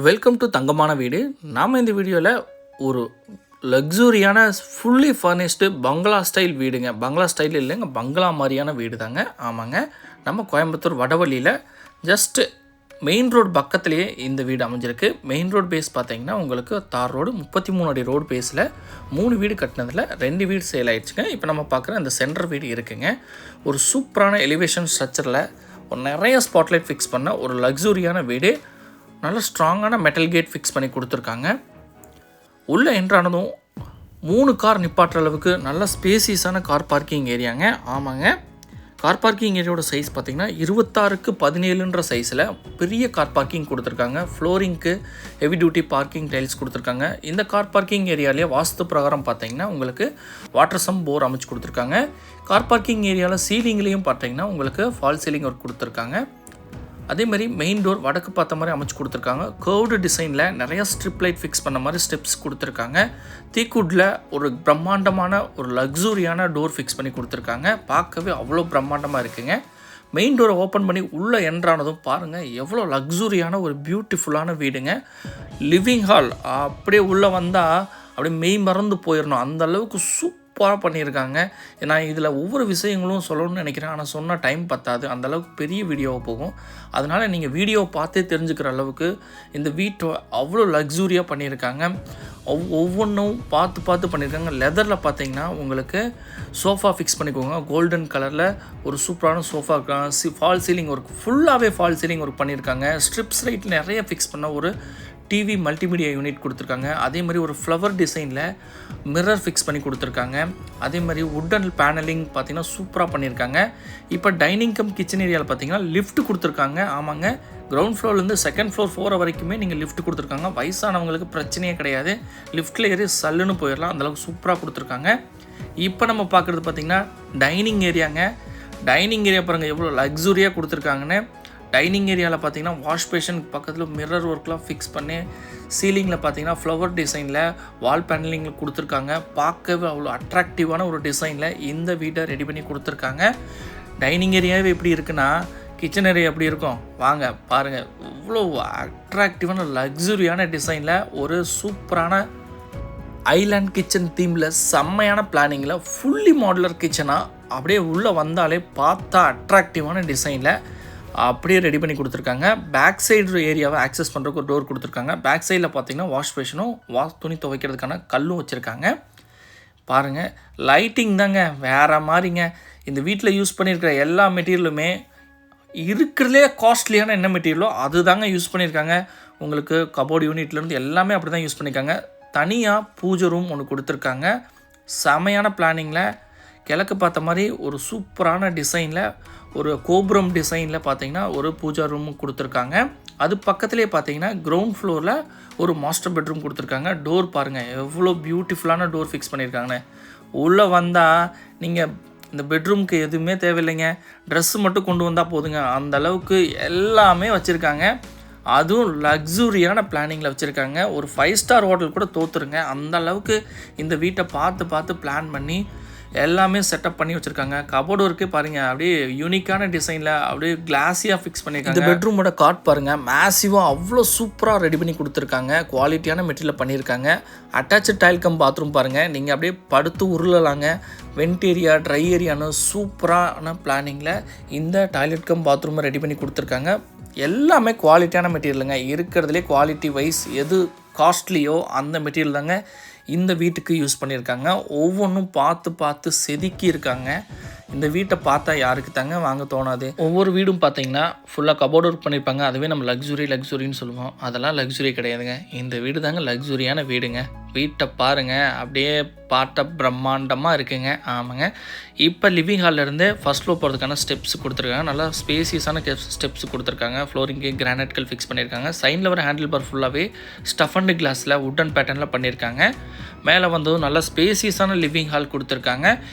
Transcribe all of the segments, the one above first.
Welcome to தங்கமான வீடு. நாம் இந்த வீடியோவில் ஒரு லக்ஸூரியான ஃபுல்லி ஃபர்னிஷ்டு பங்களா ஸ்டைல் வீடுங்க. பங்களா ஸ்டைல் இல்லைங்க, பங்களா மாதிரியான வீடு தாங்க. ஆமாங்க, நம்ம கோயம்புத்தூர் வடவள்ளியில் ஜஸ்ட்டு மெயின் ரோடு பக்கத்துலேயே இந்த வீடு அமைஞ்சிருக்கு. மெயின் ரோடு பேஸ் பார்த்தீங்கன்னா உங்களுக்கு தார் ரோடு 33 அடி ரோடு பேஸில் 3 வீடு கட்டினதில் 2 வீடு சேல் ஆகிடுச்சுங்க. இப்போ நம்ம பார்க்குற அந்த சென்டர் வீடு இருக்குங்க. ஒரு சூப்பரான எலிவேஷன் ஸ்ட்ரக்சரில் ஒரு நிறைய ஸ்பாட்லைட் ஃபிக்ஸ் பண்ண ஒரு லக்ஸூரியான வீடு. நல்ல ஸ்ட்ராங்கான மெட்டல் கேட் ஃபிக்ஸ் பண்ணி கொடுத்துருக்காங்க. உள்ளே என்ட்ரானதும் 3 கார் நிப்பாட்டுற அளவுக்கு நல்ல ஸ்பேசியஸான கார் பார்க்கிங் ஏரியாங்க. ஆமாங்க, கார் பார்க்கிங் ஏரியாவோட சைஸ் பார்த்திங்கன்னா 26x17ன்ற சைஸில் பெரிய கார் பார்க்கிங் கொடுத்துருக்காங்க. ஃப்ளோரிங்க்கு ஹெவி டியூட்டி பார்க்கிங் டைல்ஸ் கொடுத்துருக்காங்க. இந்த கார் பார்க்கிங் ஏரியாவிலே வாஸ்து பிரகாரம் பார்த்திங்கன்னா உங்களுக்கு வாட்டர் சம் போர் அமைச்சு கொடுத்துருக்காங்க. கார் பார்க்கிங் ஏரியாவில் சீலிங்லேயும் பார்த்திங்கன்னா உங்களுக்கு ஃபால் சீலிங் ஒர்க் கொடுத்துருக்காங்க. அதே மாதிரி மெயின் டோர் வடக்கு பார்த்த மாதிரி அமைச்சு கொடுத்துருக்காங்க. கர்வ்டு டிசைனில் நிறையா ஸ்ட்ரிப் லைட் ஃபிக்ஸ் பண்ண மாதிரி ஸ்டெப்ஸ் கொடுத்துருக்காங்க. தீக்குட்டில் ஒரு பிரம்மாண்டமான ஒரு லக்ஸூரியான டோர் ஃபிக்ஸ் பண்ணி கொடுத்துருக்காங்க. பார்க்கவே அவ்வளோ பிரம்மாண்டமாக இருக்குங்க. மெயின் டோரை ஓப்பன் பண்ணி உள்ளே என்ட்ரானதும் பாருங்கள் எவ்வளோ லக்ஸூரியான ஒரு பியூட்டிஃபுல்லான வீடுங்க. லிவிங் ஹால் அப்படியே உள்ளே வந்தால் அப்படியே மெய் மறந்து போயிடணும், அந்தளவுக்கு சூப்பராக பண்ணியிருக்காங்க. நான் இதில் ஒவ்வொரு விஷயங்களும் சொல்லணும்னு நினைக்கிறேன், ஆனால் சொன்னால் டைம் பத்தாது, அந்தளவுக்கு பெரிய வீடியோவாக போகும். அதனால் நீங்கள் வீடியோவை பார்த்தே தெரிஞ்சுக்கிற அளவுக்கு இந்த வீட்டை அவ்வளோ லக்ஸூரியாக பண்ணியிருக்காங்க. ஒவ்வொன்றும் பார்த்து பண்ணியிருக்காங்க. லெதரில் பார்த்தீங்கன்னா உங்களுக்கு சோஃபா ஃபிக்ஸ் பண்ணிக்கோங்க. கோல்டன் கலரில் ஒரு சூப்பரான சோஃபா. ஃபால் சீலிங் ஒர்க், ஃபுல்லாகவே ஃபால் சீலிங் ஒர்க் பண்ணியிருக்காங்க. ஸ்ட்ரிப்ஸ் லைட் நிறைய ஃபிக்ஸ் பண்ண ஒரு டிவி மல்டிமீடியா யூனிட் கொடுத்துருக்காங்க. அதே மாதிரி ஒரு ஃப்ளவர் டிசைனில் மிரர் ஃபிக்ஸ் பண்ணி கொடுத்துருக்காங்க. அதே மாதிரி வுட்டன் பேனலிங் பார்த்திங்கன்னா சூப்பராக பண்ணியிருக்காங்க. இப்போ டைனிங் கம் கிச்சன் ஏரியாவில் பார்த்திங்கன்னா லிஃப்ட் கொடுத்துருக்காங்க. ஆமாங்க, கிரவுண்ட் ஃப்ளோர்லேருந்து செகண்ட் ஃப்ளோர் 4 வரைக்குமே நீங்கள் லிஃப்ட் கொடுத்துருக்காங்க. வயசானவங்களுக்கு பிரச்சனையே கிடையாது, லிஃப்ட்டில் ஏறி சல்லுன்னு போயிடலாம், அந்தளவுக்கு சூப்பராக கொடுத்துருக்காங்க. இப்போ நம்ம பார்க்குறது பார்த்திங்கன்னா டைனிங் ஏரியாங்க. டைனிங் ஏரியா பாருங்கள் எவ்வளோ லக்ஸூரியாக கொடுத்துருக்காங்கன்னு. டைனிங் ஏரியாவில் பார்த்தீங்கன்னா வாஷ் பேஷன் பக்கத்தில் மிரர் ஒர்க்லாம் ஃபிக்ஸ் பண்ணி சீலிங்கில் பார்த்தீங்கன்னா ஃப்ளவர் டிசைனில் வால் பேனலிங்கில் கொடுத்துருக்காங்க. பார்க்கவே அவ்வளோ அட்ராக்டிவான ஒரு டிசைனில் இந்த வீட்டை ரெடி பண்ணி கொடுத்துருக்காங்க. டைனிங் ஏரியாவே எப்படி இருக்குன்னா கிச்சன் ஏரியா எப்படி இருக்கும் வாங்க பாருங்கள். இவ்வளோ அட்ராக்டிவான லக்ஸுரியான டிசைனில் ஒரு சூப்பரான ஐலாண்ட் கிச்சன் தீமில் செம்மையான பிளானிங்கில் ஃபுல்லி மாடுலர் கிச்சனாக அப்படியே உள்ளே வந்தாலே பார்த்தா அட்ராக்டிவான டிசைனில் அப்படியே ரெடி பண்ணி கொடுத்துருக்காங்க. பேக் சைடு ஏரியாவை ஆக்சஸ் பண்ணுறதுக்கு ஒரு டோர் கொடுத்துருக்காங்க. பேக் சைடில் பார்த்தீங்கன்னா வாஷ் பேஷனும் துணி துவைக்கிறதுக்கான கல்லும் வச்சுருக்காங்க. பாருங்கள், லைட்டிங் தாங்க வேறு மாதிரிங்க. இந்த வீட்டில் யூஸ் பண்ணியிருக்கிற எல்லா மெட்டீரியலுமே இருக்கிறதுலே காஸ்ட்லியான என்ன மெட்டீரியலோ அது தாங்க யூஸ் பண்ணியிருக்காங்க. உங்களுக்கு கபோர்டு யூனிட்லேருந்து எல்லாமே அப்படி தான் யூஸ் பண்ணியிருக்காங்க. தனியாக பூஜை ரூம் ஒன்று கொடுத்துருக்காங்க. செமையான பிளானிங்கில் கிழக்கு பார்த்த மாதிரி ஒரு சூப்பரான டிசைனில் ஒரு கோபுரம் டிசைனில் பார்த்தீங்கன்னா ஒரு பூஜா ரூம் கொடுத்துருக்காங்க. அது பக்கத்துலேயே பார்த்தீங்கன்னா கிரவுண்ட் ஃப்ளோரில் ஒரு மாஸ்டர் பெட்ரூம் கொடுத்துருக்காங்க. டோர் பாருங்கள் எவ்வளோ பியூட்டிஃபுல்லான டோர் ஃபிக்ஸ் பண்ணியிருக்காங்கன்னு. உள்ளே வந்தால் நீங்கள் இந்த பெட்ரூமுக்கு எதுவுமே தேவையில்லைங்க, ட்ரெஸ்ஸு மட்டும் கொண்டு வந்தால் போதுங்க, அந்த அளவுக்கு எல்லாமே வச்சுருக்காங்க. அதுவும் லக்ஸூரியான பிளானிங்கில் வச்சுருக்காங்க. ஒரு 5 ஸ்டார் ஹோட்டல் கூட தோற்றுருங்க, அந்த அளவுக்கு இந்த வீட்டை பார்த்து பிளான் பண்ணி எல்லாமே செட்டப் பண்ணி வச்சுருக்காங்க. கபோர்டு ஒர்க்கு பாருங்கள் அப்படியே யூனிக்கான டிசைனில் அப்படியே கிளாஸியாக ஃபிக்ஸ் பண்ணியிருக்காங்க. இந்த பெட்ரூமோட காட் பாருங்கள் மேசிவாக அவ்வளோ சூப்பராக ரெடி பண்ணி கொடுத்துருக்காங்க. குவாலிட்டியான மெட்டீரியல் பண்ணியிருக்காங்க. அட்டாச்சு டைல் கம் பாத்ரூம் பாருங்கள், நீங்கள் அப்படியே படுத்து உருளலாங்க. வெண்ட் ஏரியா ட்ரை ஏரியான்னு சூப்பரான பிளானிங்கில் இந்த டாய்லெட் கம் பாத்ரூமை ரெடி பண்ணி கொடுத்துருக்காங்க. எல்லாமே குவாலிட்டியான மெட்டீரியலுங்க. இருக்கிறதுலே குவாலிட்டி வைஸ் எது காஸ்ட்லியோ அந்த மெட்டீரியல் தாங்க இந்த வீட்டுக்கு யூஸ் பண்ணியிருக்காங்க. ஒவ்வொன்றும் பார்த்து செதுக்கி இருக்காங்க. இந்த வீட்டை பார்த்தா யாருக்கு தாங்க வாங்க தோணாது. ஒவ்வொரு வீடும் பார்த்தீங்கன்னா ஃபுல்லாக கபோர்டு ஒர்க் பண்ணியிருப்பாங்க. அதுவே நம்ம லக்ஸுரின்னு சொல்லுவோம், அதெல்லாம் லக்ஸுரி கிடையாதுங்க. இந்த வீடு தாங்க லக்ஸுரியான வீடுங்க. வீட்டை பாருங்கள் அப்படியே பார்த்த பிரம்மாண்டமாக இருக்குங்க. ஆமாங்க, இப்போ லிவிங் ஹால்லேருந்து ஃபர்ஸ்ட் ஃப்ளோர் போகிறதுக்கான ஸ்டெப்ஸ் கொடுத்துருக்காங்க. நல்லா ஸ்பேசியஸான ஸ்டெப்ஸ் கொடுத்துருக்காங்க. ஃப்ளோரிங்கு கிரானைட்கள் ஃபிக்ஸ் பண்ணியிருக்காங்க. சைடில் வர ஹேண்டில் பார் ஃபுல்லாகவே ஸ்டஃப் அண்ட் கிளாஸில் வுட்டன் பேட்டர்னில் பண்ணியிருக்காங்க. மேலே வந்ததும் நல்லா ஸ்பேசியஸான லிவிங் ஹால் கொடுத்துருக்காங்க.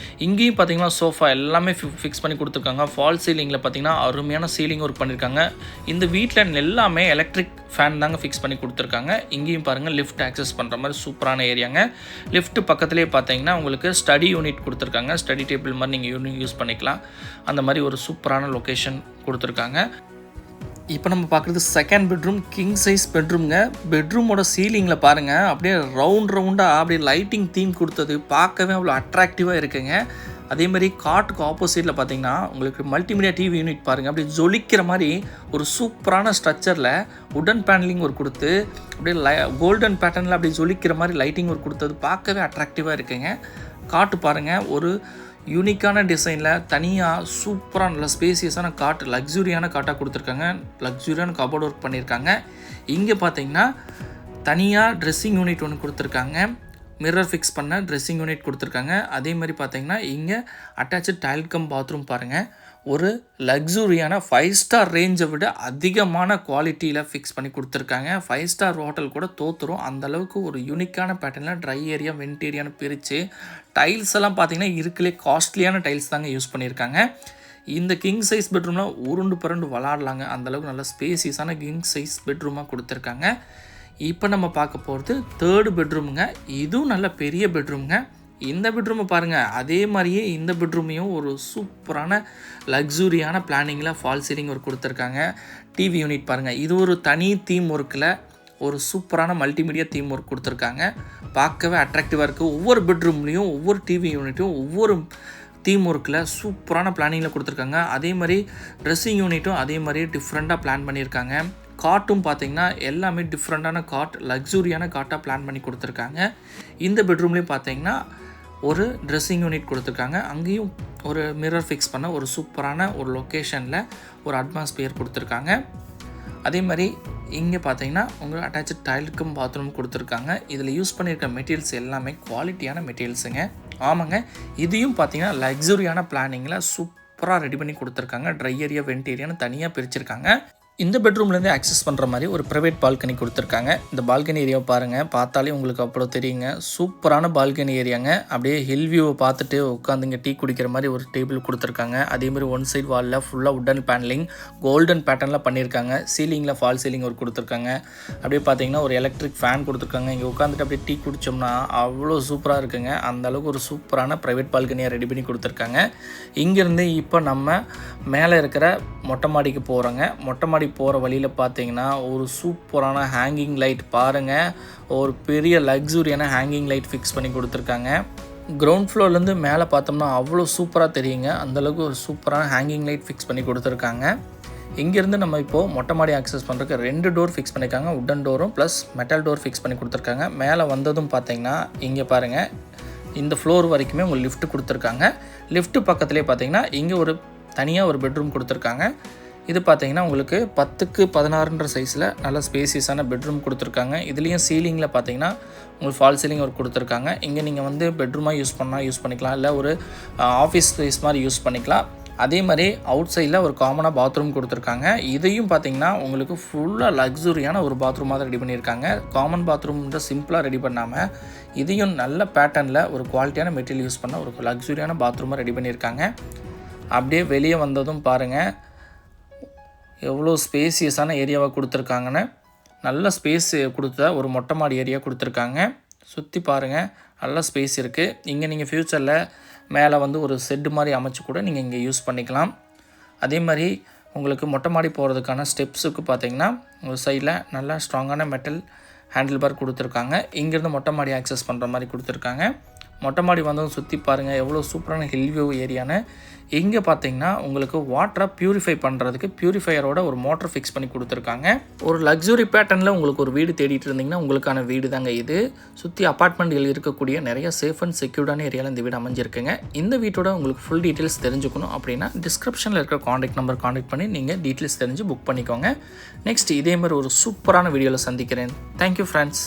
இங்கேயும் பார்த்தீங்கன்னா சோஃபா எல்லாமே ஃபிக்ஸ் பண்ணி கொடுத்துருக்காங்க. ஃபால் சீலிங்கில் பார்த்தீங்கன்னா அருமையான சீலிங் ஒர்க் பண்ணியிருக்காங்க. இந்த வீட்டில் எல்லாமே எலக்ட்ரிக் ஃபேன் தாங்க ஃபிக்ஸ் பண்ணி கொடுத்துருக்காங்க. இங்கேயும் பாருங்கள் லிஃப்ட் ஆக்சஸ் பண்ணுற மாதிரி சூப்பரான ஏரியாங்க. லிஃப்ட் பக்கத்துலேயே பார்த்தீங்கன்னா உங்களுக்கு ஸ்டடி யூனிட் கொடுத்துருக்காங்க. ஸ்டடி டேபிள் மாதிரி நீங்கள் யூஸ் பண்ணிக்கலாம். அந்த மாதிரி ஒரு சூப்பரான லொக்கேஷன் கொடுத்துருக்காங்க. இப்போ நம்ம பார்க்குறது செகண்ட் பெட்ரூம், கிங் சைஸ் பெட்ரூம்ங்க. பெட்ரூமோட சீலிங்கில் பாருங்கள், அப்படியே ரவுண்டாக அப்படியே லைட்டிங் தீம் கொடுத்தது பார்க்கவே அவ்வளோ அட்ராக்டிவாக இருக்குங்க. அதேமாதிரி காட்டுக்கு ஆப்போசிட்டில் பார்த்தீங்கன்னா உங்களுக்கு மல்டிமீடியா டிவி யூனிட் பாருங்கள், அப்படியே ஜொலிக்கிற மாதிரி ஒரு சூப்பரான ஸ்ட்ரக்சரில் உடன் பேனலிங் ஒர்க் கொடுத்து அப்படியே கோல்டன் பேட்டர்னில் அப்படியே ஜொலிக்கிற மாதிரி லைட்டிங் ஒர்க் கொடுத்தது பார்க்கவே அட்ராக்டிவாக இருக்குங்க. காட்டு பாருங்கள், ஒரு யூனிக்கான டிசைனில் தனியாக சூப்பராக நல்ல ஸ்பேசியஸான காட், லக்ஸுரியான காட்டாக கொடுத்துருக்காங்க. லக்ஸுரியான கபோர்ட் ஒர்க் பண்ணியிருக்காங்க. இங்கே பார்த்தீங்கன்னா தனியாக ட்ரெஸ்ஸிங் யூனிட் ஒன்று கொடுத்துருக்காங்க. மிரர் ஃபிக்ஸ் பண்ண ட்ரெஸ்ஸிங் யூனிட் கொடுத்துருக்காங்க. அதே மாதிரி பார்த்தீங்கன்னா இங்கே அட்டாச்சு டைல் கம் பாத்ரூம் பாருங்கள். ஒரு லக்ஸுரியான 5 ஸ்டார் ரேஞ்சை விட அதிகமான குவாலிட்டியில் ஃபிக்ஸ் பண்ணி கொடுத்துருக்காங்க. 5 ஸ்டார் ஹோட்டல் கூட தோற்றுரும் அந்தளவுக்கு ஒரு யூனிக்கான பேட்டர்னில் ட்ரை ஏரியா வெண்ட் ஏரியான்னு பிரித்து டைல்ஸ் எல்லாம் பார்த்திங்கன்னா இருக்கலே காஸ்ட்லியான டைல்ஸ் தாங்க யூஸ் பண்ணியிருக்காங்க. இந்த கிங் சைஸ் பெட்ரூமில் உருண்டு பரண்டு விளாடலாங்க, அந்தளவுக்கு நல்ல ஸ்பேசியஸான கிங் சைஸ் பெட்ரூமாக கொடுத்துருக்காங்க. இப்போ நம்ம பார்க்க போகிறது தேர்டு பெட்ரூமுங்க. இதுவும் நல்ல பெரிய பெட்ரூமுங்க. இந்த பெட்ரூமை பாருங்கள், அதே மாதிரியே இந்த பெட்ரூமையும் ஒரு சூப்பரான லக்ஸுரியான பிளானிங்கில் ஃபால் சீலிங் ஒர்க் கொடுத்துருக்காங்க. டிவி யூனிட் பாருங்கள், இது ஒரு தனி தீம் ஒர்க்கில் ஒரு சூப்பரான மல்டிமீடியா தீம் ஒர்க் கொடுத்துருக்காங்க. பார்க்கவே அட்ராக்டிவாக இருக்குது. ஒவ்வொரு பெட்ரூம்லேயும் ஒவ்வொரு டிவி யூனிட்டும் ஒவ்வொரு தீம் ஒர்க்கில் சூப்பரான பிளானிங்கில் கொடுத்துருக்காங்க. அதே மாதிரி ட்ரெஸ்ஸிங் யூனிட்டும் அதே மாதிரி டிஃப்ரெண்ட்டாக பிளான் பண்ணியிருக்காங்க. காட்டும் பார்த்திங்கன்னா எல்லாமே டிஃப்ரெண்ட்டான காட், லக்ஸுரியான காட்டாக பிளான் பண்ணி கொடுத்துருக்காங்க. இந்த பெட்ரூம்லேயும் பார்த்திங்கன்னா ஒரு ட்ரெஸ்ஸிங் யூனிட் கொடுத்துருக்காங்க. அங்கேயும் ஒரு மிரர் ஃபிக்ஸ் பண்ண ஒரு சூப்பரான ஒரு லொக்கேஷனில் ஒரு அட்மாஸ்பியர் கொடுத்துருக்காங்க. அதே மாதிரி இங்கே பார்த்தீங்கன்னா உங்களுக்கு அட்டாச்சு டைலுக்கும் பாத்ரூம் கொடுத்துருக்காங்க. இதில் யூஸ் பண்ணியிருக்க மெட்டீரியல்ஸ் எல்லாமே குவாலிட்டியான மெட்டீரியல்ஸுங்க. ஆமாங்க, இதையும் பார்த்தீங்கன்னா லக்ஸுரியான பிளானிங்கில் சூப்பராக ரெடி பண்ணி கொடுத்துருக்காங்க. ட்ரை ஏரியா வெண்ட் ஏரியான்னு தனியாக பிரிச்சிருக்காங்க. இந்த பெட்ரூம்லேருந்து ஆக்சஸ் பண்ணுற மாதிரி ஒரு ப்ரைவேட் பால்கனி கொடுத்துருக்காங்க. இந்த பால்கனி ஏரியாவை பாருங்கள், பார்த்தாலே உங்களுக்கு அவ்வளோ தெரியுங்க. சூப்பரான பால்கனி ஏரியாங்க. அப்படியே ஹில் வியூவை பார்த்துட்டு உட்காந்துங்க டீ குடிக்கிற மாதிரி ஒரு டேபிள் கொடுத்துருக்காங்க. அதேமாதிரி ஒன் சைட் வாலில் ஃபுல்லாக உட்டன் பேனலிங் கோல்டன் பேட்டர்னில் பண்ணியிருக்காங்க. சீலிங்கில் ஃபால் சீலிங் ஒரு கொடுத்துருக்காங்க. அப்படியே பார்த்தீங்கன்னா ஒரு எலக்ட்ரிக் ஃபேன் கொடுத்துருக்காங்க. இங்கே உட்காந்துட்டு அப்படியே டீ குடித்தோம்னா அவ்வளோ சூப்பராக இருக்குங்க. அந்தளவுக்கு ஒரு சூப்பரான ப்ரைவேட் பால்கனியை ரெடி பண்ணி கொடுத்துருக்காங்க. இங்கேருந்து இப்போ நம்ம மேலே இருக்கிற மொட்டை மாடிக்கு போகிறோங்க. மொட்டை மாடி போகிற வழியில் பார்த்தீங்கன்னா ஒரு சூப்பரான ஹேங்கிங் லைட் பாருங்கள், ஒரு பெரிய லக்ஸுரியான ஹேங்கிங் லைட் ஃபிக்ஸ் பண்ணி கொடுத்துருக்காங்க. கிரவுண்ட் ஃப்ளோர்லேருந்து மேலே பார்த்தோம்னா அவ்வளோ சூப்பராக தெரியுங்க. அந்தளவுக்கு ஒரு சூப்பரான ஹேங்கிங் லைட் ஃபிக்ஸ் பண்ணி கொடுத்துருக்காங்க. இங்கேருந்து நம்ம இப்போது மொட்டை மாடி ஆக்சஸ் பண்ணுறதுக்கு 2 டோர் ஃபிக்ஸ் பண்ணியிருக்காங்க. உட்டன் டோரும் ப்ளஸ் மெட்டல் டோர் ஃபிக்ஸ் பண்ணி கொடுத்துருக்காங்க. மேலே வந்ததும் பார்த்தீங்கன்னா இங்கே பாருங்கள், இந்த ஃப்ளோர் வரைக்குமே உங்களுக்கு லிஃப்ட் கொடுத்துருக்காங்க. லிஃப்ட் பக்கத்துலேயே பார்த்தீங்கன்னா இங்கே ஒரு தனியாக ஒரு பெட்ரூம் கொடுத்துருக்காங்க. இது பார்த்தீங்கன்னா உங்களுக்கு 10க்கு 16 சைஸில் நல்ல ஸ்பேசியஸான பெட்ரூம் கொடுத்துருக்காங்க. இதுலேயும் சீலிங்கில் பார்த்தீங்கன்னா உங்களுக்கு ஃபால் சீலிங் ஒர்க் கொடுத்துருக்காங்க. இங்கே நீங்கள் வந்து பெட்ரூமாக யூஸ் பண்ணிக்கலாம், இல்லை ஒரு ஆஃபீஸ் ஸ்பேஸ் மாதிரி யூஸ் பண்ணிக்கலாம். அதே மாதிரி அவுட் சைடில் ஒரு காமனாக பாத்ரூம் கொடுத்துருக்காங்க. இதையும் பார்த்தீங்கன்னா உங்களுக்கு ஃபுல்லாக லக்ஸுரியான ஒரு பாத்ரூமாக தான் ரெடி பண்ணியிருக்காங்க. காமன் பாத்ரூம்ன்ற சிம்பிளாக ரெடி பண்ணாமல் இதையும் நல்ல பேட்டர்னில் ஒரு குவாலிட்டியான மெட்டீரியல் யூஸ் பண்ண ஒரு லக்ஸுரியான பாத்ரூமாக ரெடி பண்ணியிருக்காங்க. அப்படியே வெளியே வந்ததும் பாருங்கள் எவ்வளோ ஸ்பேசியஸான ஏரியாவாக கொடுத்துருக்காங்கன்னு. நல்ல ஸ்பேஸ் கொடுத்த ஒரு மொட்டை மாடி ஏரியா கொடுத்துருக்காங்க. சுற்றி பாருங்கள், நல்ல ஸ்பேஸ் இருக்குது. இங்கே நீங்கள் ஃப்யூச்சரில் மேலே வந்து ஒரு செட்டு மாதிரி அமைச்சு கூட நீங்கள் இங்கே யூஸ் பண்ணிக்கலாம். அதே மாதிரி உங்களுக்கு மொட்டை மாடி போகிறதுக்கான ஸ்டெப்ஸுக்கு பார்த்தீங்கன்னா ஒரு சைடில் நல்லா ஸ்ட்ராங்கான மெட்டல் ஹேண்டில் பார் கொடுத்துருக்காங்க. இங்கேருந்து மொட்டை மாடி ஆக்சஸ் பண்ணுற மாதிரி கொடுத்துருக்காங்க. மொட்டை மாடி வந்ததும் சுற்றி பாருங்கள் எவ்வளோ சூப்பரான ஹில் வியூ ஏரியான்னு. இங்கே பார்த்தீங்கன்னா உங்களுக்கு வாட்டரை ப்யூரிஃபை பண்ணுறதுக்கு ப்யூரிஃபையரோட ஒரு மோட்டர் ஃபிக்ஸ் பண்ணி கொடுத்துருக்காங்க. ஒரு லக்ஸுரி பேட்டர்னில் உங்களுக்கு ஒரு வீடு தேடிட்டு இருந்தீங்கன்னா உங்களுக்கான வீடு தாங்க இது. சுற்றி அப்பார்ட்மெண்ட்கள் இருக்கக்கூடிய நிறைய சேஃப் அண்ட் செக்யூர்டான ஏரியாவில் இந்த வீடு அமைஞ்சிருக்குங்க. இந்த வீட்டோட உங்களுக்கு ஃபுல் டீட்டெயில்ஸ் தெரிஞ்சுக்கணும் அப்படின்னா டிஸ்கிரிப்ஷனில் இருக்கிற காண்டாக்ட் பண்ணி நீங்கள் டீட்டெயில்ஸ் தெரிஞ்சு புக் பண்ணிக்கோங்க. நெக்ஸ்ட் இதே மாதிரி ஒரு சூப்பரான வீடியோவில் சந்திக்கிறேன். Thank you friends.